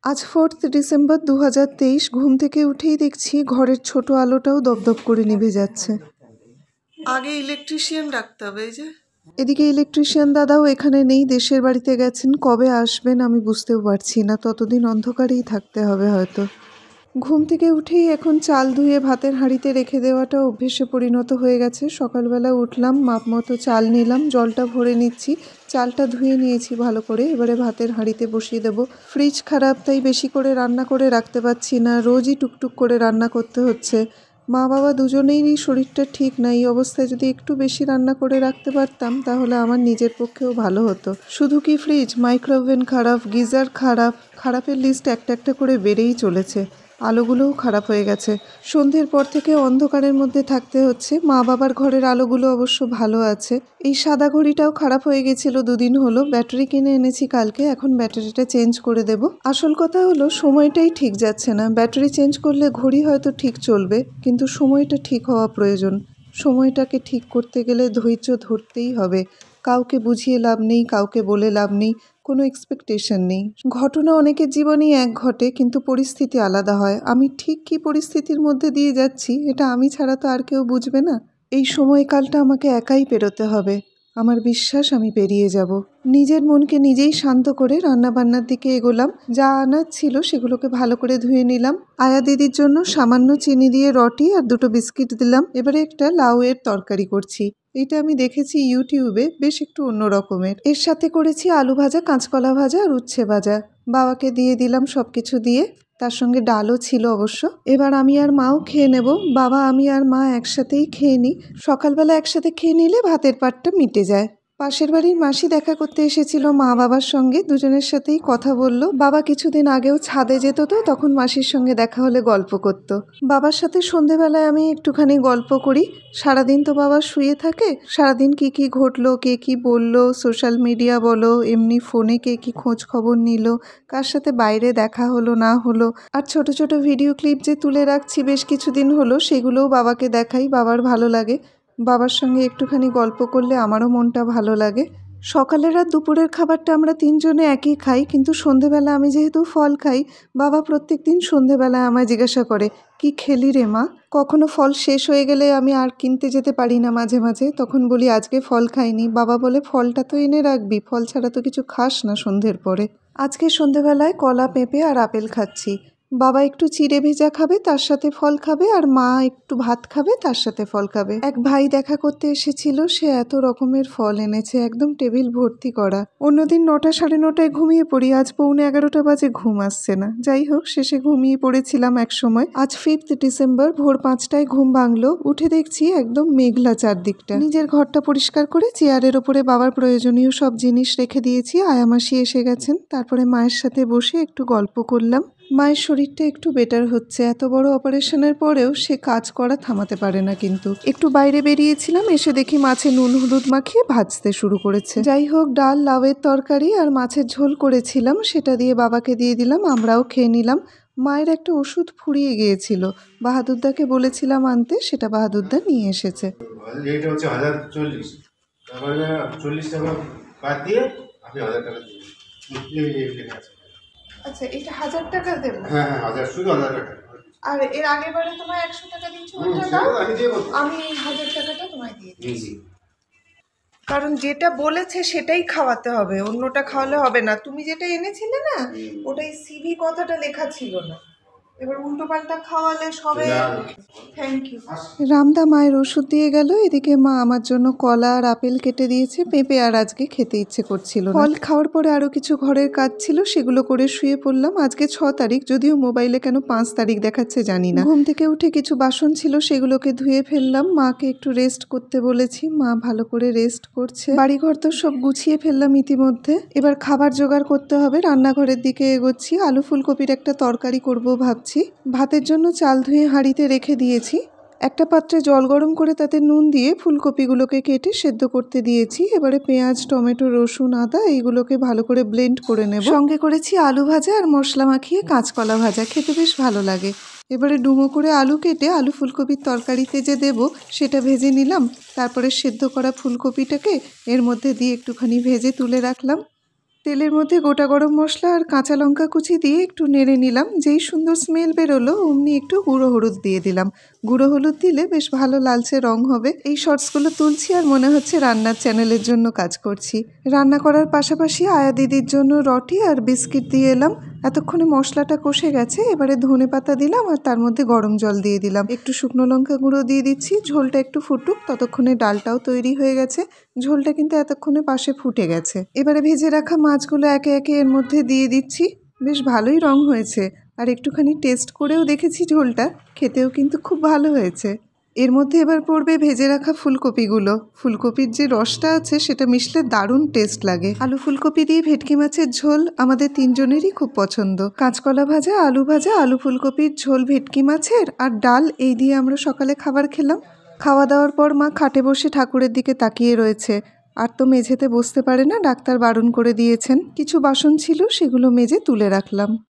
আজ 4th December 2023। ঘুম থেকে উঠেই দেখছি ঘরের ছোট আলোটাও দপদপ করে নিভে যাচ্ছে। আগে ইলেকট্রিশিয়ান ডাকতে হবে। এই যে এদিকে ইলেকট্রিশিয়ান দাদাও এখানে নেই, দেশের বাড়িতে গেছেন। কবে আসবেন আমি বুঝতেও পারছি না, ততদিন অন্ধকারেই থাকতে হবে হয়তো। ঘুম থেকে উঠেই এখন চাল ধুয়ে ভাতের হাঁড়িতে রেখে দেওয়াটা অভ্যেসে পরিণত হয়ে গেছে। সকালবেলা উঠলাম, মাপ মতো চাল নিলাম, জলটা ভরে নিচ্ছি, চালটা ধুয়ে নিয়েছি ভালো করে। এবারে ভাতের হাঁড়িতে বসিয়ে দেব। ফ্রিজ খারাপ, তাই বেশি করে রান্না করে রাখতে পারছি না, রোজই টুকটুক করে রান্না করতে হচ্ছে। মা বাবা দুজনেরই শরীরটা ঠিক না, এই অবস্থায় যদি একটু বেশি রান্না করে রাখতে পারতাম তাহলে আমার নিজের পক্ষেও ভালো হতো। শুধু কি ফ্রিজ, মাইক্রোওভেন খারাপ, গিজার খারাপ, খারাপের লিস্ট একটা একটা করে বেড়েই চলেছে। আলোগুলোও খারাপ হয়ে গেছে। সন্ধ্যের পর থেকে অন্ধকারের মধ্যে থাকতে হচ্ছে। মা বাবার ঘরের আলোগুলো অবশ্য ভালো আছে। এই সাদা ঘড়িটাও খারাপ হয়ে গেছিল দুদিন হলো, ব্যাটারি কিনে এনেছি কালকে, এখন ব্যাটারিটা চেঞ্জ করে দেব। আসল কথা হলো সময়টাই ঠিক যাচ্ছে না। ব্যাটারি চেঞ্জ করলে ঘড়ি হয়তো ঠিক চলবে, কিন্তু সময়টা ঠিক হওয়া প্রয়োজন। সময়টাকে ঠিক করতে গেলে ধৈর্য ধরতেই হবে। কাউকে বুঝিয়ে লাভ নেই, কাউকে বলে লাভ নেই, কোনো এক্সপেকটেশন নেই। ঘটনা অনেকের জীবনেই এক ঘটে, কিন্তু পরিস্থিতি আলাদা হয়। আমি ঠিক কী পরিস্থিতির মধ্যে দিয়ে যাচ্ছি এটা আমি ছাড়া তো আর কেউ বুঝবে না। এই সময়কালটা আমাকে একাই পেরোতে হবে। আমার বিশ্বাস আমি পেরিয়ে যাব। নিজের মনকে নিজেই শান্ত করে রান্নাবান্নার দিকে এগোলাম। যা আনাজ ছিল সেগুলোকে ভালো করে ধুয়ে নিলাম। আয়া দিদির জন্য সামান্য চিনি দিয়ে রটি আর 2টো বিস্কিট দিলাম। এবারে একটা লাউয়ের তরকারি করছি। এটা আমি দেখেছি ইউটিউবে, বেশ একটু অন্য রকমের। এর সাথে করেছি আলু ভাজা, কাঁচকলা ভাজা আর উচ্ছে ভাজা। বাবাকে দিয়ে দিলাম সব কিছু দিয়ে, তার সঙ্গে ডালও ছিল অবশ্য। এবার আমি আর মাও খেয়ে নেব। বাবা, আমি আর মা একসাথেই খেয়ে নিই। সকালবেলা একসাথে খেয়ে নিলে ভাতের পাটটা মিটে যায়। পাশের বাড়ির মাসি দেখা করতে এসেছিল মা বাবার সঙ্গে, দুজনের সাথেই কথা বললো। বাবা কিছুদিন আগেও ছাদে যেত, তো তখন মাসির সঙ্গে দেখা হলে গল্প করত। বাবার সাথে সন্ধেবেলায় আমি একটুখানি গল্প করি। সারাদিন তো বাবা শুয়ে থাকে, সারাদিন কি কি ঘটলো, কে কি বললো, সোশ্যাল মিডিয়া বলো, এমনি ফোনে কে কি খোঁজ খবর নিল, কার সাথে বাইরে দেখা হলো না হলো, আর ছোট ছোট ভিডিও ক্লিপ যে তুলে রাখছি বেশ কিছুদিন হলো, সেগুলোও বাবাকে দেখাই। বাবার ভালো লাগে। বাবার সঙ্গে একটুখানি গল্প করলে আমারও মনটা ভালো লাগে। সকালের আর দুপুরের খাবারটা আমরা তিনজনে একই খাই, কিন্তু সন্ধেবেলা আমি যেহেতু ফল খাই, বাবা প্রত্যেক দিন সন্ধেবেলায় আমায় জিজ্ঞাসা করে, কি খেলি রে মা? কখনো ফল শেষ হয়ে গেলে আমি আর কিনতে যেতে পারি না মাঝে মাঝে, তখন বলি আজকে ফল খাইনি। বাবা বলে, ফলটা তো এনে রাখবি, ফল ছাড়া তো কিছু খাস না সন্ধ্যের পরে। আজকে সন্ধেবেলায় কলা, পেঁপে আর আপেল খাচ্ছি। বাবা একটু চিড়ে ভেজা খাবে, তার সাথে ফল খাবে, আর মা একটু ভাত খাবে, তার সাথে ফল খাবে। এক ভাই দেখা করতে এসেছিল, সে এত রকমের ফল এনেছে, একদম টেবিল ভর্তি করা। অন্যদিন 9টা 9:30টায় ঘুমিয়ে পড়ি, আজ 11:45 বাজে ঘুম আসছে না। যাই হোক, শেষে ঘুমিয়ে পড়েছিলাম এক সময়। আজ 5th ডিসেম্বর ভোর 5টায় ঘুম ভাঙলো। উঠে দেখছি একদম মেঘলা চারদিকটা। নিজের ঘরটা পরিষ্কার করে চেয়ারের ওপরে বাবার প্রয়োজনীয় সব জিনিস রেখে দিয়েছি। আয়ামাসি এসে গেছেন, তারপরে মায়ের সাথে বসে একটু গল্প করলাম। মায়ের শরীরটা একটু বেটার হচ্ছে। এত বড় অপারেশনের পরেও সে কাজ করা থামাতে পারে না। কিন্তু একটু বাইরে বেরিয়েছিলাম, এসে দেখি মাছে নুন হলুদ মাখিয়ে ভাজতে শুরু করেছে। যাই হোক, ডাল, লাউয়ের তরকারি আর মাছের ঝোল করেছিলাম, সেটা দিয়ে বাবাকে দিয়ে দিলাম, আমরাও খেয়ে নিলাম। মায়ের একটা ওষুধ ফুরিয়ে গিয়েছিল, বাহাদুরদাকে বলেছিলাম আনতে, সেটা বাহাদুরদা নিয়ে এসেছে। এটা হচ্ছে 1040, তারপরে 40 টাকা বাদ দিয়ে আপনি 1000 টাকা দিন। আচ্ছা, এটা 1000 টাকা দেবো? হ্যাঁ হ্যাঁ, 1000, শুধু 1000 টাকা। আর এর আগের বারে তোমায় 100 টাকা দিয়েছি, ওটা দাও, আমি 1000 টাকাটা তোমায় দিয়ে দিচ্ছি। কারণ যেটা বলেছে সেটাই খাওয়াতে হবে, অন্যটা খাওয়ালে হবে না। তুমি যেটা এনেছিলে না, ওটাই সিভি কথাটা লেখা ছিল না। এবার উল্টো পাল্টা খাওয়ালে সবে। Thank you. রামদা মায়ের ওষুধ দিয়ে গেল। এদিকে মা আমার জন্য কলা আর আপেল কেটে দিয়েছে। পেঁপে আর আজকে খেতে ইচ্ছে করছিল না। ফল খাওয়ার পরে আরো কিছু ঘরের কাজ ছিল, সেগুলো করে শুয়ে পড়লাম। আজকে 6 তারিখ, যদিও মোবাইলে কেন 5 তারিখ দেখাচ্ছে জানি না। ঘুম থেকে উঠে কিছু বাসন ছিল, সেগুলোকে ধুয়ে ফেললাম। মাকে একটু রেস্ট করতে বলেছি, মা ভালো করে রেস্ট করছে। বাড়িঘর তো সব গুছিয়ে ফেললাম ইতিমধ্যে। এবার খাবার জোগাড় করতে হবে, রান্নাঘরের দিকে এগোচ্ছি। আলু ফুলকপির একটা তরকারি করব ভাবছি। ভাতের জন্য চাল ধুয়ে হাঁড়িতে রেখে দিয়েছি। একটা পাত্রে জল গরম করে তাতে নুন দিয়ে ফুলকপিগুলোকে কেটে সেদ্ধ করতে দিয়েছি। এবারে পেঁয়াজ, টমেটো, রসুন, আদা এইগুলোকে ভালো করে ব্লেন্ড করে নেব। সঙ্গে করেছি আলু ভাজা আর মশলা মাখিয়ে কাঁচকলা ভাজা, খেতে বেশ ভালো লাগে। এবারে ডুমো করে আলু কেটে আলু ফুলকপির তরকারিতে যে দেব সেটা ভেজে নিলাম। তারপরে সেদ্ধ করা ফুলকপিটাকে এর মধ্যে দিয়ে একটুখানি ভেজে তুলে রাখলাম। তেলের মধ্যে গোটা গরম মশলা আর কাঁচা লঙ্কা কুচি দিয়ে একটু নেড়ে নিলাম। যেই সুন্দর স্মেল বেরোলো অমনি একটু গুঁড়ো হলুদ দিয়ে দিলাম। গুঁড়ো হলুদ দিলে বেশ ভালো লালচে রং হবে। এই শর্টসগুলো তুলছি আর মনে হচ্ছে রান্নার চ্যানেলের জন্য কাজ করছি। রান্না করার পাশাপাশি আয়া দিদির জন্য রটি আর বিস্কিট দিয়ে এলাম। এতক্ষণে মশলাটা কষে গেছে, এবারে ধনেপাতা দিলাম আর তার মধ্যে গরম জল দিয়ে দিলাম। একটু শুকনো লঙ্কা গুঁড়ো দিয়ে দিচ্ছি। ঝোলটা একটু ফুটুক, ততক্ষণে ডালটাও তৈরি হয়ে গেছে। ঝোলটা কিন্তু এতক্ষণে পাশে ফুটে গেছে। এবারে ভেজে রাখা মাছগুলো একে একে এর মধ্যে দিয়ে দিচ্ছি। বেশ ভালোই রং হয়েছে, আর একটুখানি টেস্ট করেও দেখেছি ঝোলটা, খেতেও কিন্তু খুব ভালো হয়েছে। এর মধ্যে এবার পড়বে ভেজে রাখা ফুলকপিগুলো। ফুলকপির যে রসটা আছে সেটা মিশলে দারুণ টেস্ট লাগে। আলু ফুলকপি দিয়ে ভেটকি মাছের ঝোল আমাদের তিনজনেরই খুব পছন্দ। কাঁচকলা ভাজা, আলু ফুলকপির ঝোল ভেটকি মাছের আর ডাল, এই দিয়ে আমরা সকালে খাবার খেলাম। খাওয়া দাওয়ার পর মা খাটে বসে ঠাকুরের দিকে তাকিয়ে রয়েছে। আর তো মেঝেতে বসতে পারে না, ডাক্তার বারণ করে দিয়েছেন। কিছু বাসন ছিল, সেগুলো মেজে তুলে রাখলাম।